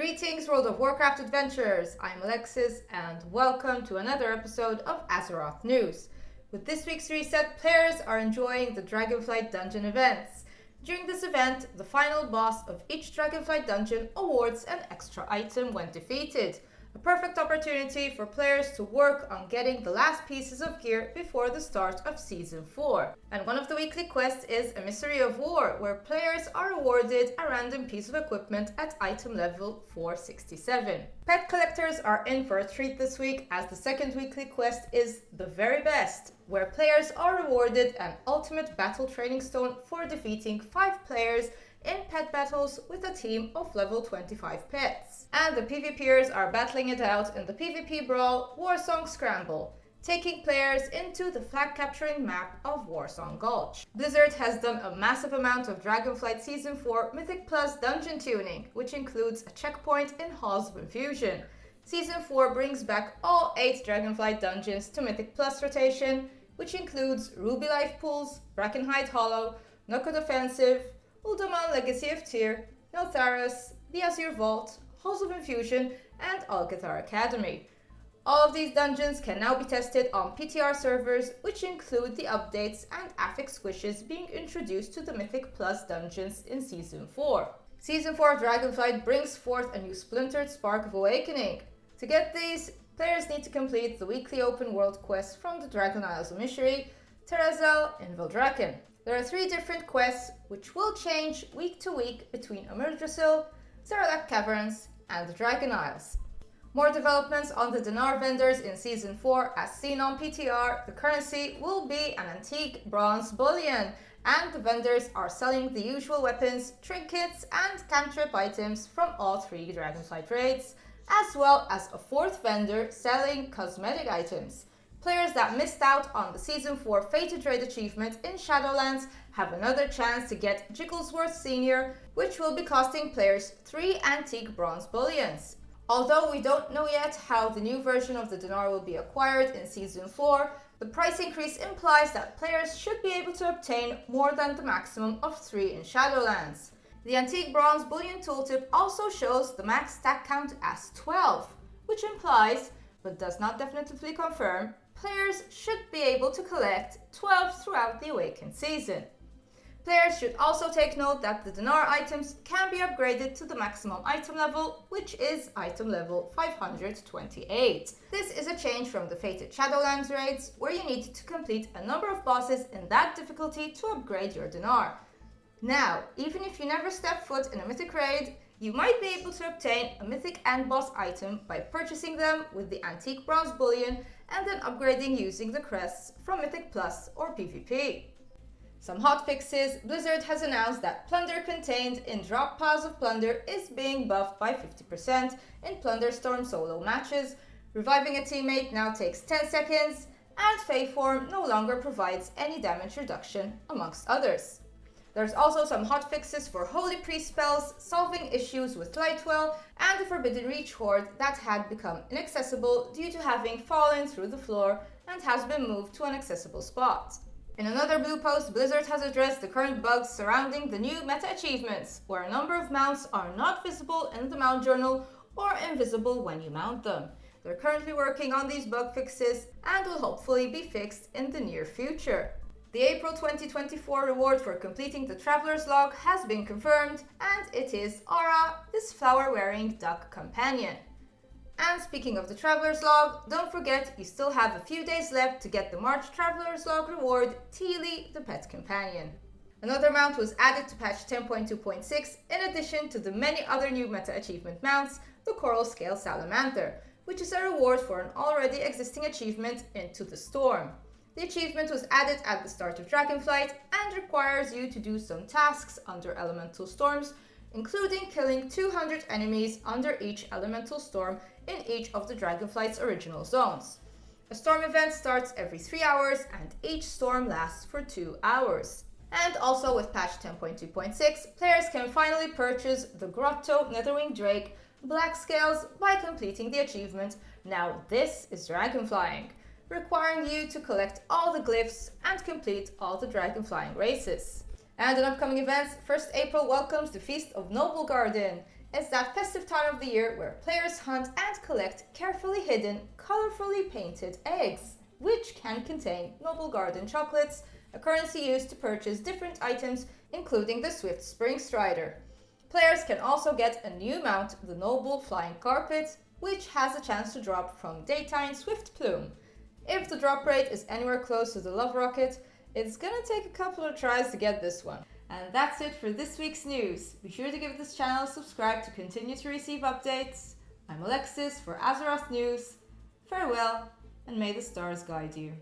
Greetings, World of Warcraft adventurers! I'm Alexis, and welcome to another episode of Azeroth News. With this week's reset, players are enjoying the Dragonflight Dungeon events. During this event, the final boss of each Dragonflight Dungeon awards an extra item when defeated. A perfect opportunity for players to work on getting the last pieces of gear before the start of Season 4. And one of the weekly quests is Emissary of War, where players are awarded a random piece of equipment at item level 467. Pet collectors are in for a treat this week, as the second weekly quest is The Very Best, where players are rewarded an ultimate battle training stone for defeating 5 players in pet battles with a team of level 25 pets. And the PvPers are battling it out in the PvP Brawl Warsong Scramble, taking players into the flag capturing map of Warsong Gulch. Blizzard has done a massive amount of Dragonflight Season 4 Mythic Plus dungeon tuning, which includes a checkpoint in Halls of Infusion. Season 4 brings back all 8 Dragonflight dungeons to Mythic Plus rotation, which includes Ruby Life Pools, Brackenhide Hollow, Noko Defensive, Uldaman Legacy of Tyr, Neltharis, the Azure Vault, Halls of Infusion, and Alcathar Academy. All of these dungeons can now be tested on PTR servers, which include the updates and affix squishes being introduced to the Mythic Plus dungeons in Season 4. Season 4 of Dragonflight brings forth a new splintered Spark of Awakening. To get these, players need to complete the weekly open world quest from the Dragon Isles Emissary, Terezel, and Veldraken. There are 3 different quests which will change week to week between Amyrdrasil, Zaralak Caverns, and the Dragon Isles. More developments on the Dinar vendors in Season 4. As seen on PTR, the currency will be an antique bronze bullion, and the vendors are selling the usual weapons, trinkets, and cantrip items from all 3 Dragonflight raids, as well as a 4th vendor selling cosmetic items. Players that missed out on the Season 4 Fated Raid achievement in Shadowlands have another chance to get Jigglesworth Senior, which will be costing players 3 antique bronze bullions. Although we don't know yet how the new version of the Dinar will be acquired in Season 4, the price increase implies that players should be able to obtain more than the maximum of 3 in Shadowlands. The antique bronze bullion tooltip also shows the max stack count as 12, which implies, but does not definitively confirm, players should be able to collect 12 throughout the Awakened season. Players should also take note that the Dinar items can be upgraded to the maximum item level, which is item level 528. This is a change from the Fated Shadowlands raids, where you needed to complete a number of bosses in that difficulty to upgrade your Dinar. Now, even if you never step foot in a Mythic raid, you might be able to obtain a Mythic and boss item by purchasing them with the Antique Bronze Bullion and then upgrading using the crests from Mythic Plus or PvP. Some hotfixes. Blizzard has announced that Plunder contained in drop piles of Plunder is being buffed by 50% in Plunder Storm solo matches. Reviving a teammate now takes 10 seconds, and Fey Form no longer provides any damage reduction, amongst others. There's also some hotfixes for Holy Priest spells, solving issues with Lightwell and the Forbidden Reach Horde that had become inaccessible due to having fallen through the floor and has been moved to an accessible spot. In another blue post, Blizzard has addressed the current bugs surrounding the new meta achievements, where a number of mounts are not visible in the mount journal or invisible when you mount them. They're currently working on these bug fixes and will hopefully be fixed in the near future. The April 2024 reward for completing the Traveler's Log has been confirmed, and it is Aura, this flower-wearing duck companion. And speaking of the Traveler's Log, don't forget you still have a few days left to get the March Traveler's Log reward, Teely, the pet companion. Another mount was added to patch 10.2.6 in addition to the many other new meta achievement mounts, the Coralscale Salamanther, which is a reward for an already existing achievement, Into the Storm. The achievement was added at the start of Dragonflight and requires you to do some tasks under elemental storms, including killing 200 enemies under each elemental storm in each of the Dragonflight's original zones. A storm event starts every 3 hours and each storm lasts for 2 hours. And also with patch 10.2.6, players can finally purchase the Grotto Netherwing Drake Black Scales by completing the achievement Now This is Dragonflying, requiring you to collect all the glyphs and complete all the Dragonflying races. And in upcoming events, 1st April welcomes the Feast of Noblegarden. is that festive time of the year where players hunt and collect carefully hidden, colorfully painted eggs, which can contain Noblegarden chocolates, a currency used to purchase different items, including the Swift Spring Strider. Players can also get a new mount, the Noble Flying Carpet, which has a chance to drop from Daytime Swift Plume. If the drop rate is anywhere close to the Love Rocket, it's gonna take a couple of tries to get this one. And that's it for this week's news. Be sure to give this channel a subscribe to continue to receive updates. I'm Alexis for Azeroth News. Farewell, and may the stars guide you.